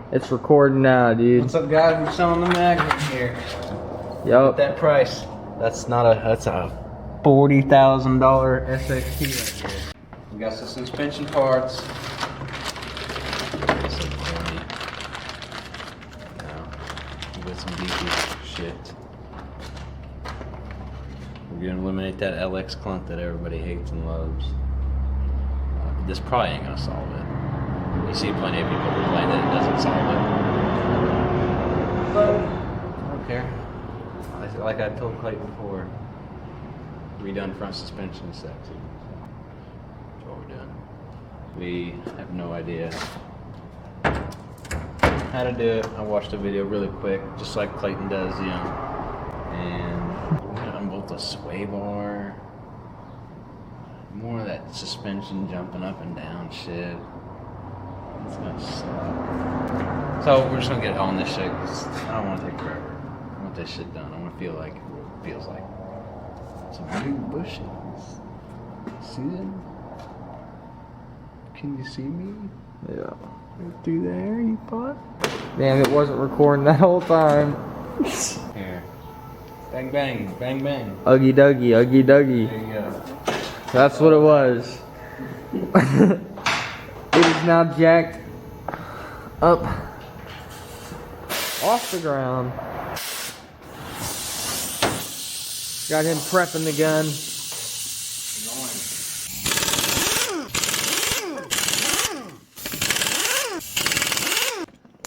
It's recording now, dude. What's up, guys? We're selling the magnet here. Yup. That price. That's a $40,000 SXT right here. We got some suspension parts. That's so funny. Now, we got some beefy shit. We're gonna eliminate that LX clunk that everybody hates and loves. This probably ain't gonna solve it. You see plenty of people complain that it doesn't solve it. But I don't care. Like I told Clayton before, redone front suspension is sexy. That's what we're doing. We have no idea how to do it. I watched a video really quick, just like Clayton does, you know. And we're gonna unbolt the sway bar. More of that suspension jumping up and down shit. It's gonna suck. So we're just gonna get on this shit because I don't want to take forever. I want this shit done. I want to feel like it feels like some big bushes. See them? Can you see me? Yeah. Right through there, you butt? Damn, it wasn't recording that whole time. Here. Bang bang, bang bang. Uggy Duggy, Uggy Duggy. There you go. That's what it was. It is now jacked up off the ground. Got him prepping the gun.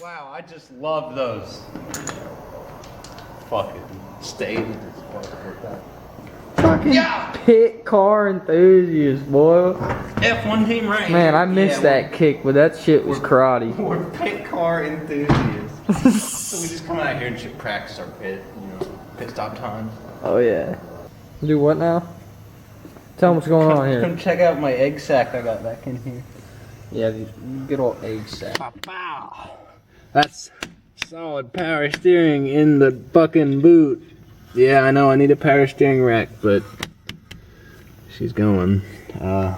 Wow, I just love those. Fucking stayed. Fucking pit car enthusiast, boy. F1 Team Rank. Man, I missed that kick, but that shit was karate. We're pit car enthusiasts. So we just come out here and should practice our pit, pit stop times. Oh yeah. Do what now? Tell them what's going on here. Come check out my egg sack I got back in here. Yeah, the good old egg sack. Pow. That's solid power steering in the fucking boot. Yeah, I know I need a power steering rack, but she's going. Yeah.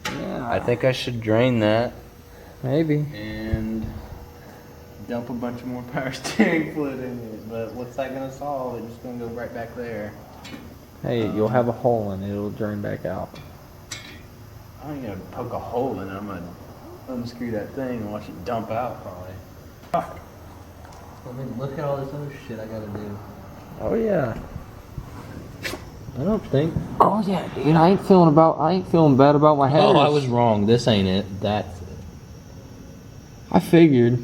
I think I should drain that Maybe. and dump a bunch of more power steering fluid in it. But what's that gonna solve? It's just gonna go right back there. Hey, you'll have a hole in it. It'll drain back out. I ain't gonna poke a hole in it. I'm gonna unscrew that thing and watch it dump out probably. Fuck. I mean, look at all this other shit I gotta do. Oh yeah. I don't think. Oh yeah, dude. I ain't feeling bad about my headers. Oh, I was wrong. This ain't it. That's it. I figured.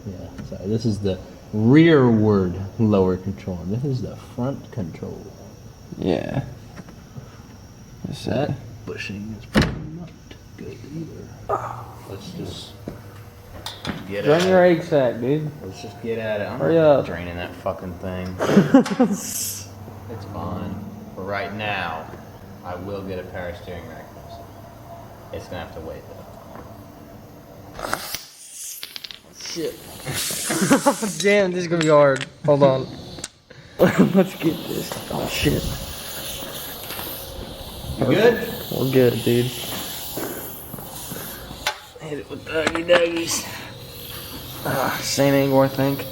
Yeah. So this is the rearward lower control. This is the front control. Yeah. What's that? That bushing is probably not good either. Let's just get Run at your it. egg sack, dude. Let's just get at it. I'm Hurry not up. draining that fucking thing. It's fine. But right now, I will get a power steering rack. It's gonna have to wait though. Shit. Damn, this is gonna be hard. Hold on. Let's get this. Oh shit. You good? We're good, dude. Hit it with the Uggy Duggies. Same angle, I think.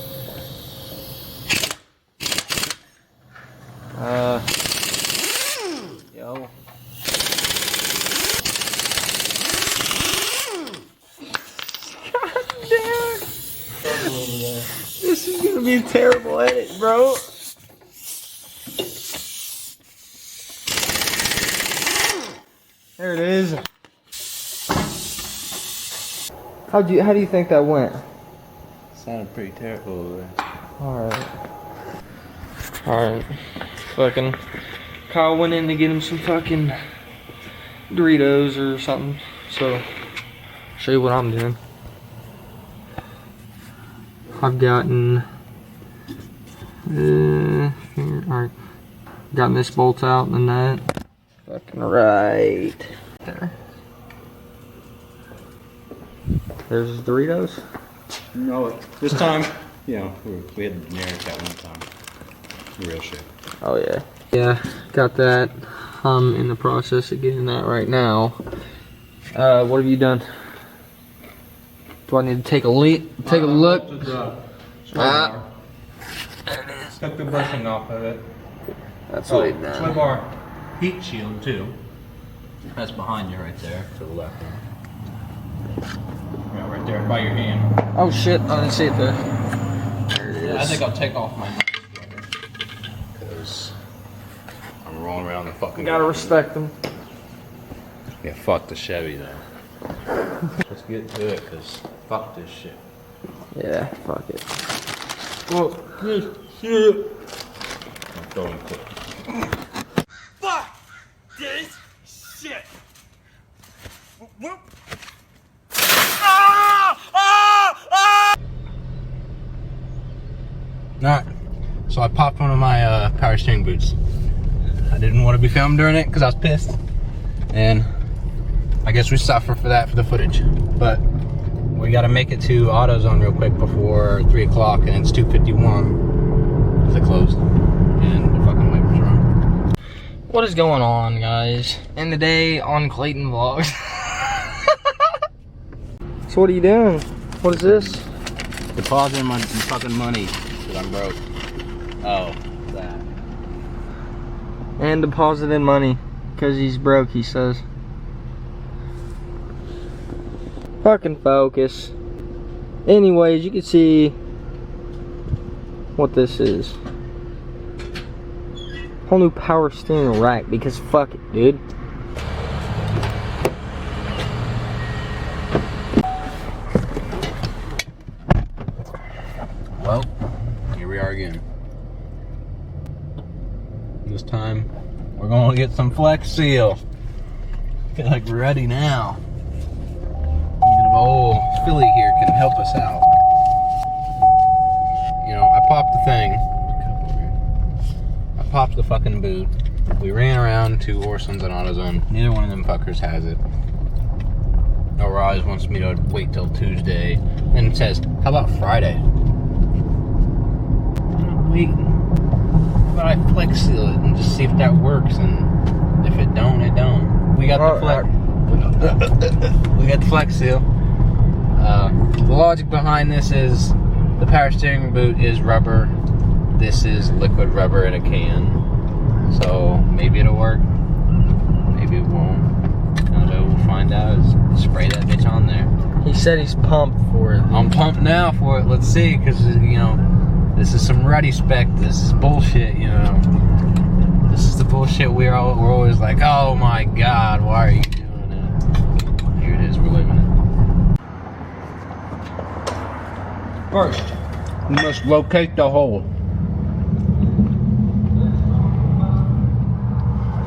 Yo. God damn it. This is gonna be a terrible edit, bro. There it is. How do you think that went? Sounded pretty terrible. Alright. Fucking Kyle went in to get him some fucking Doritos or something. So, show you what I'm doing. I've gotten alright. Gotten this bolt out and that. Fucking right there. There's his Doritos. No, this time, we had the generic at one time. Real shit. Oh yeah. Yeah, got that. I'm in the process of getting that right now. What have you done? Do I need to take a look? Take a look. There it is. Took the bushing off of it. That's what he Sway done. bar heat shield too. That's behind you right there. To the left. Yeah, right there by your hand. Oh shit! I didn't see it there. There it is. I think I'll take off my knife. Because I'm rolling around the fucking. Gotta respect them. Yeah, fuck the Chevy though. Let's get to it, because fuck this shit. Yeah, fuck it. Fuck this shit. I'm throwing quick. Fuck this shit. Whoop. Alright, so I popped one of my power steering boots. I didn't want to be filmed during it because I was pissed. And I guess we suffer for that for the footage. But we got to make it to AutoZone real quick before 3 o'clock, and it's 2:51 because it closed. And the fucking wipers are on. What is going on, guys? In the day on Clayton Vlogs. So what are you doing? What is this? Depositing my fucking money because I'm broke. Oh, that. And depositing money because he's broke, he says. Fucking focus. Anyways, you can see what this is. Whole new power steering rack because fuck it, dude. Well, here we are again. This time, we're gonna get some Flex Seal. Feel like we're ready now. Old Philly here can help us out. You know, I popped the thing. I popped the fucking boot. We ran around to Orson's and AutoZone. Neither one of them fuckers has it. Rise wants me to wait till Tuesday. And it says, how about Friday? I'm waiting. But I Flex Seal it and just see if that works. And if it don't, it don't. We got the Flex. We got the Flex Seal. The logic behind this is the power steering boot is rubber. This is liquid rubber in a can. So maybe it'll work. Maybe it won't. I don't know. We'll find out. Spray that bitch on there. He said he's pumped for it. I'm pumped now for it. Let's see, because you know, this is some ruddy spec. This is bullshit. You know, this is the bullshit we're always like, oh my god, why are you doing it? Here it is. We're living it. First, we must locate the hole.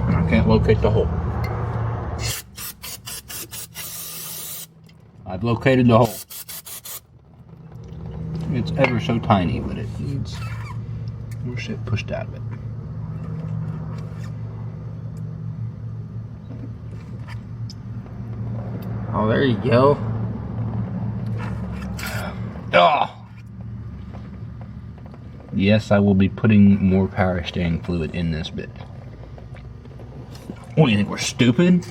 I can't locate the hole. I've located the hole. It's ever so tiny, but it needs more shit pushed out of it. Oh, there you go. Oh. Yes, I will be putting more power steering fluid in this bit. What do you think, we're stupid?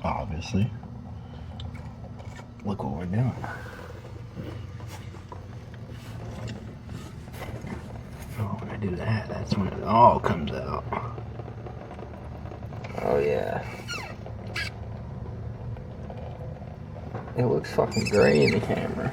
Obviously. Look what we're doing. Oh, when I do that, that's when it all comes out. Oh yeah. It looks fucking great in the camera.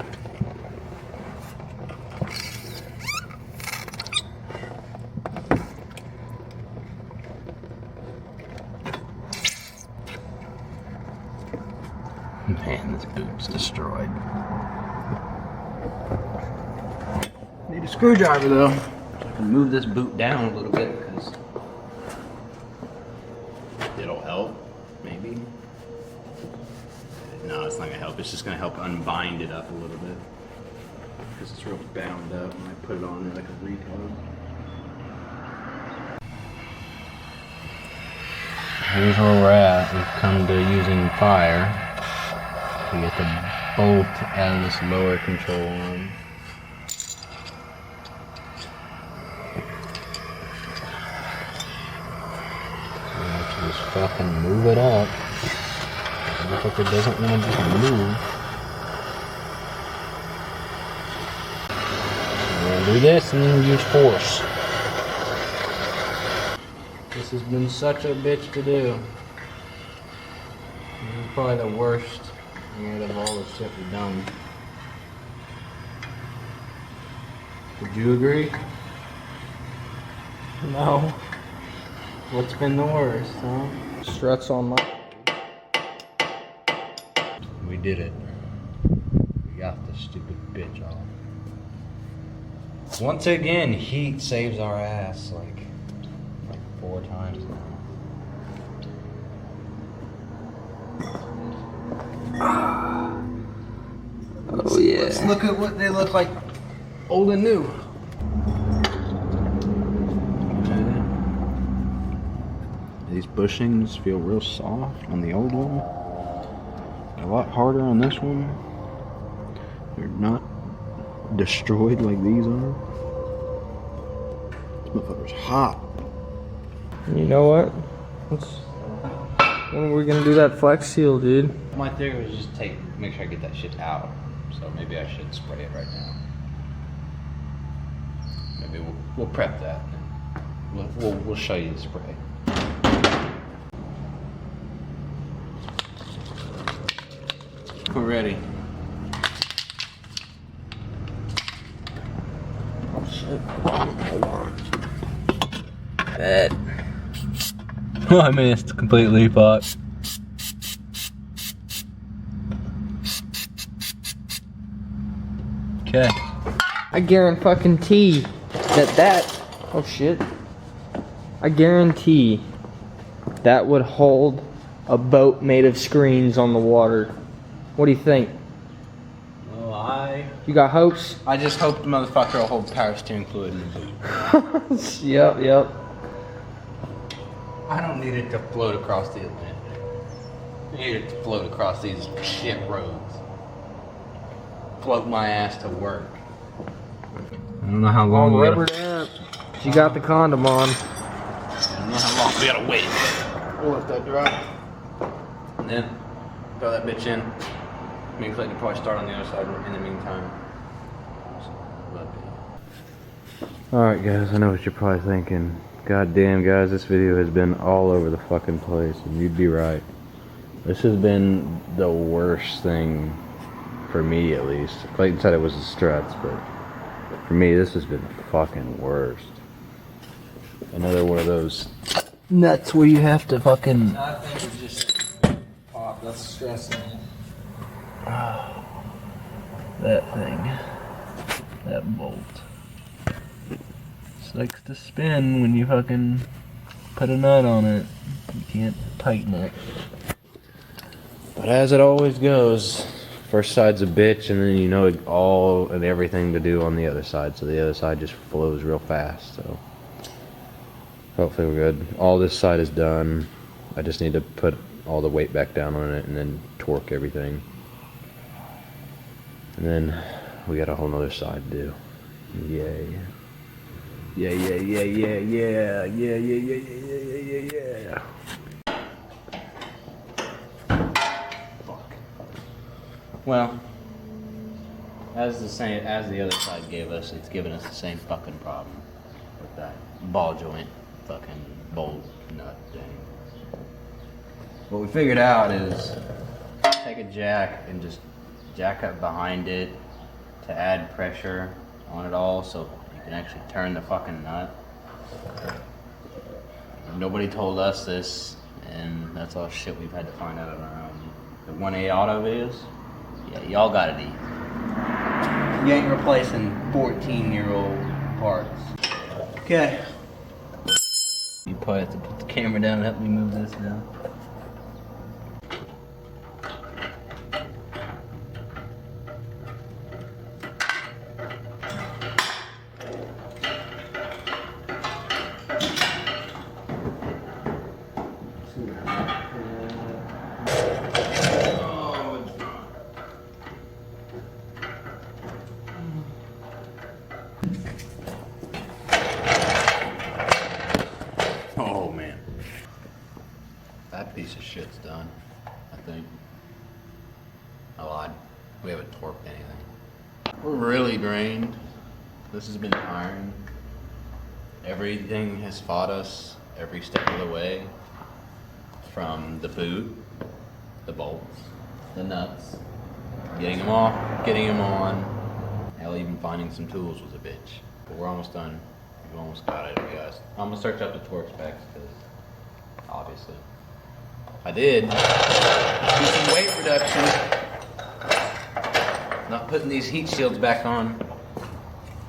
Man, this boot's destroyed. Need a screwdriver though, so I can move this boot down a little bit because it'll help, maybe. No, it's not gonna help. It's just gonna help unbind it up a little bit because it's real bound up when I put it on there like a retard. Here's where we're at. We've come to using fire to get the bolt out of this lower control arm. We have to just fucking move it up. Motherfucker doesn't want to just move. We'll do this and then use force. This has been such a bitch to do. This is probably the worst out of all the shit we've done. Would you agree? No. What's been the worst, huh? Struts on my. We did it. We got this stupid bitch off. Once again, heat saves our ass like 4 times now. Oh yeah. Let's look at what they look like old and new. These bushings feel real soft on the old one. A lot harder on this one. They're not destroyed like these are. This motherfucker's hot. You know what? When are we gonna do that Flex Seal, dude? My theory was just make sure I get that shit out. So maybe I should spray it right now. Maybe we'll prep that. And we'll show you the spray. We're ready. Oh shit. Bet. I mean, it's completely fucked. Okay. I guarantee that. Oh shit. I guarantee that would hold a boat made of screens on the water. What do you think? Well, You got hopes? I just hope the motherfucker will hold power steering fluid in the boot. Yep. I don't need it to float across the Atlantic. I need it to float across these shit roads. Float my ass to work. I don't know how long we gotta, You got the condom on. I don't know how long we gotta wait. We'll let that dry. And then throw that bitch in. Me and Clayton will probably start on the other side in the meantime. Alright guys, I know what you're probably thinking. God damn guys, this video has been all over the fucking place, and you'd be right. This has been the worst thing for me at least. Clayton said it was the struts, but for me this has been the fucking worst. Another one of those nuts where you have to fucking... I think it's just pop. That's stressing. That thing. That bolt. It likes to spin when you fucking put a nut on it. You can't tighten it. But as it always goes, first side's a bitch, and then you know all and everything to do on the other side. So the other side just flows real fast. So hopefully we're good. All this side is done. I just need to put all the weight back down on it and then torque everything. And then we got a whole nother side to do. Yay. Yeah. Fuck. Well, as the other side gave us, it's given us the same fucking problem with that ball joint fucking bolt nut thing. What we figured out is take a jack and just jack up behind it to add pressure on it all so you can actually turn the fucking nut. Nobody told us this, and that's all shit we've had to find out on our own. The 1A auto videos, yeah, y'all got it easy. You ain't replacing 14-year-old parts. Okay. You probably have to put the camera down and help me move this now. Oh man, that piece of shit's done, I think. We haven't torqued anything. We're really drained. This has been tiring. Everything has fought us every step of the way. From the boot, the bolts, the nuts, getting them off, getting them on. Hell, even finding some tools was a bitch. But we're almost done. We've almost got it, guys. I'm gonna search up the torque specs because obviously I did do some weight reduction. Not putting these heat shields back on.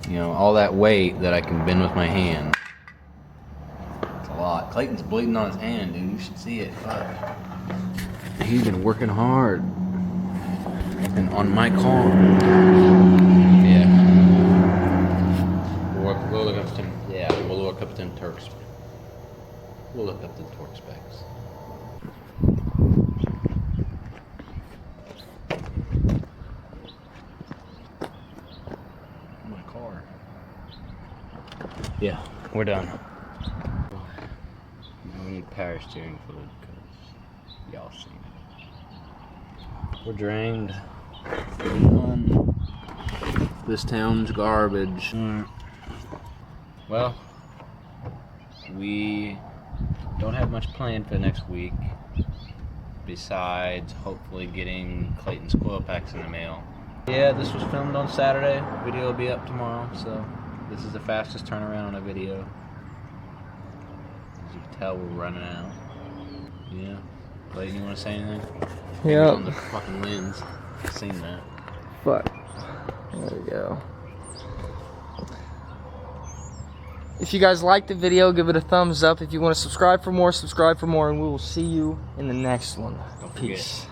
You know, all that weight that I can bend with my hand. It's a lot. Clayton's bleeding on his hand, dude. You should see it. Fuck. He's been working hard. And on my car. Yeah. We'll look up some. Yeah, we'll look up some Turks. We'll look up the torque specs. My car. Yeah, we're done. Now we need power steering fluid because y'all seen it. We're drained. This town's garbage. Well, we don't have much planned for the next week besides hopefully getting Clayton's coil packs in the mail. Yeah, this was filmed on Saturday. Video will be up tomorrow, so this is the fastest turnaround on a video. As you can tell, we're running out. Yeah. Clayton, you want to say anything? Yeah. On the fucking lens. I've seen that. Fuck. There we go. If you guys liked the video, give it a thumbs up. If you want to subscribe for more, and we will see you in the next one. Don't forget. Peace.